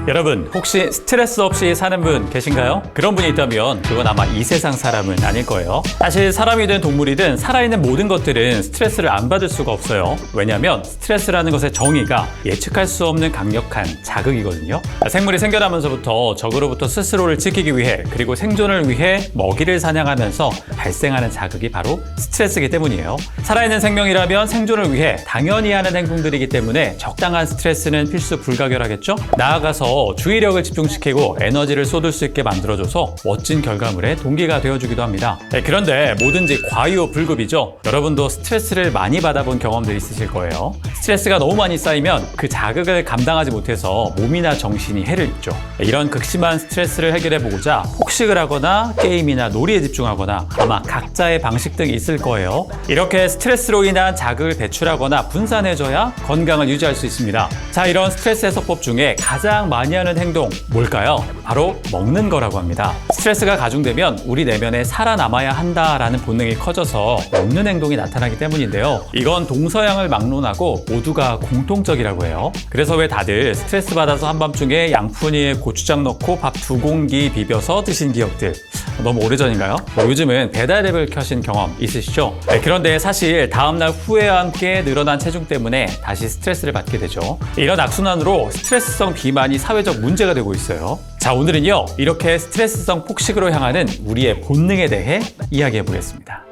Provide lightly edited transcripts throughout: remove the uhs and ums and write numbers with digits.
여러분, 혹시 스트레스 없이 사는 분 계신가요? 그런 분이 있다면 그건 아마 이 세상 사람은 아닐 거예요. 사실 사람이든 동물이든 살아있는 모든 것들은 스트레스를 안 받을 수가 없어요. 왜냐하면 스트레스라는 것의 정의가 예측할 수 없는 강력한 자극이거든요. 생물이 생겨나면서부터 적으로부터 스스로를 지키기 위해 그리고 생존을 위해 먹이를 사냥하면서 발생하는 자극이 바로 스트레스이기 때문이에요. 살아있는 생명이라면 생존을 위해 당연히 하는 행동들이기 때문에 적당한 스트레스는 필수 불가결하겠죠? 나아가서 주의력을 집중시키고 에너지를 쏟을 수 있게 만들어줘서 멋진 결과물의 동기가 되어주기도 합니다. 그런데 뭐든지 과유불급이죠. 여러분도 스트레스를 많이 받아본 경험들 있으실 거예요. 스트레스가 너무 많이 쌓이면 그 자극을 감당하지 못해서 몸이나 정신이 해를 입죠. 이런 극심한 스트레스를 해결해보고자 폭식을 하거나 게임이나 놀이에 집중하거나 아마 각자의 방식 등이 있을 거예요. 이렇게 스트레스로 인한 자극을 배출하거나 분산해줘야 건강을 유지할 수 있습니다. 자, 이런 스트레스 해소법 중에 가장 많이 하는 행동 뭘까요? 바로 먹는 거라고 합니다. 스트레스가 가중되면 우리 내면에 살아남아야 한다라는 본능이 커져서 먹는 행동이 나타나기 때문인데요. 이건 동서양을 막론하고 모두가 공통적이라고 해요. 그래서 왜 다들 스트레스 받아서 한밤중에 양푼이에 고추장 넣고 밥 2공기 비벼서 드신 기억들 너무 오래전인가요? 요즘은 배달 앱을 켜신 경험 있으시죠? 그런데 사실 다음날 후회와 함께 늘어난 체중 때문에 다시 스트레스를 받게 되죠. 이런 악순환으로 스트레스성 비만이 사회적 문제가 되고 있어요. 자, 오늘은요, 이렇게 스트레스성 폭식으로 향하는 우리의 본능에 대해 이야기해 보겠습니다.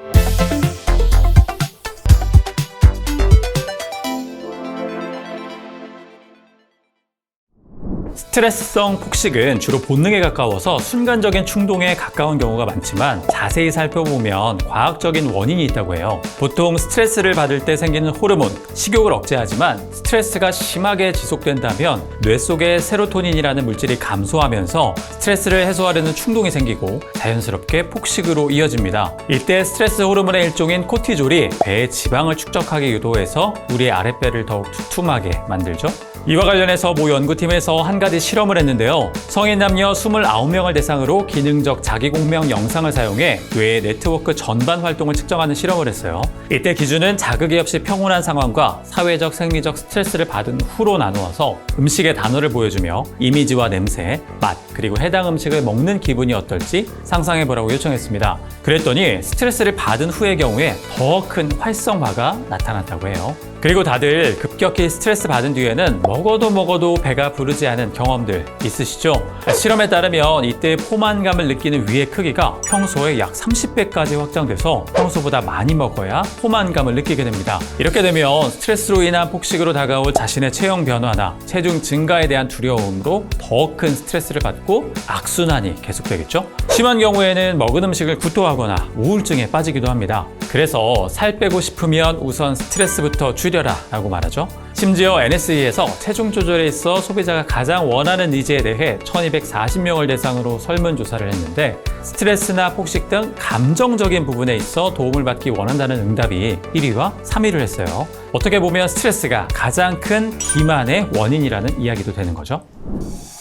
스트레스성 폭식은 주로 본능에 가까워서 순간적인 충동에 가까운 경우가 많지만 자세히 살펴보면 과학적인 원인이 있다고 해요. 보통 스트레스를 받을 때 생기는 호르몬, 식욕을 억제하지만 스트레스가 심하게 지속된다면 뇌 속의 세로토닌이라는 물질이 감소하면서 스트레스를 해소하려는 충동이 생기고 자연스럽게 폭식으로 이어집니다. 이때 스트레스 호르몬의 일종인 코티졸이 배의 지방을 축적하게 유도해서 우리의 아랫배를 더욱 두툼하게 만들죠. 이와 관련해서 모 연구팀에서 한 가지 실험을 했는데요. 성인 남녀 29명을 대상으로 기능적 자기공명 영상을 사용해 뇌의 네트워크 전반 활동을 측정하는 실험을 했어요. 이때 기준은 자극이 없이 평온한 상황과 사회적, 생리적 스트레스를 받은 후로 나누어서 음식의 단어를 보여주며 이미지와 냄새, 맛, 그리고 해당 음식을 먹는 기분이 어떨지 상상해보라고 요청했습니다. 그랬더니 스트레스를 받은 후의 경우에 더 큰 활성화가 나타났다고 해요. 그리고 다들 급격히 스트레스 받은 뒤에는 먹어도 배가 부르지 않은 경험들 있으시죠? 실험에 따르면 이때 포만감을 느끼는 위의 크기가 평소의 약 30배까지 확장돼서 평소보다 많이 먹어야 포만감을 느끼게 됩니다. 이렇게 되면 스트레스로 인한 폭식으로 다가올 자신의 체형 변화나 체중 증가에 대한 두려움으로 더 큰 스트레스를 받고 악순환이 계속되겠죠? 심한 경우에는 먹은 음식을 구토하거나 우울증에 빠지기도 합니다. 그래서 살 빼고 싶으면 우선 스트레스부터 줄여라 라고 말하죠. 심지어 NSE에서 체중 조절에 있어 소비자가 가장 원하는 니즈에 대해 1240명을 대상으로 설문조사를 했는데 스트레스나 폭식 등 감정적인 부분에 있어 도움을 받기 원한다는 응답이 1위와 3위를 했어요. 어떻게 보면 스트레스가 가장 큰 비만의 원인이라는 이야기도 되는 거죠.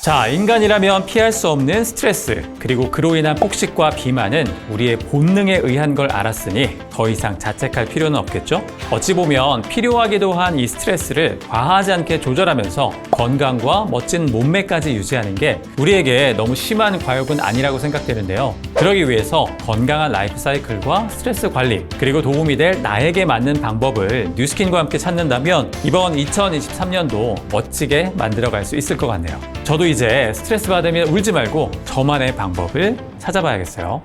자, 인간이라면 피할 수 없는 스트레스, 그리고 그로 인한 폭식과 비만은 우리의 본능에 의한 걸 알았으니 더 이상 자책할 필요는 없겠죠? 어찌 보면 필요하기도 한 이 스트레스를 과하지 않게 조절하면서 건강과 멋진 몸매까지 유지하는 게 우리에게 너무 심한 과욕은 아니라고 생각되는데요. 그러기 위해서 건강한 라이프 사이클과 스트레스 관리, 그리고 도움이 될 나에게 맞는 방법을 뉴스킨과 함께 찾는다면 이번 2023년도 멋지게 만들어갈 수 있을 것 같네요. 저도 이제 스트레스 받으면 울지 말고 저만의 방법을 찾아봐야겠어요.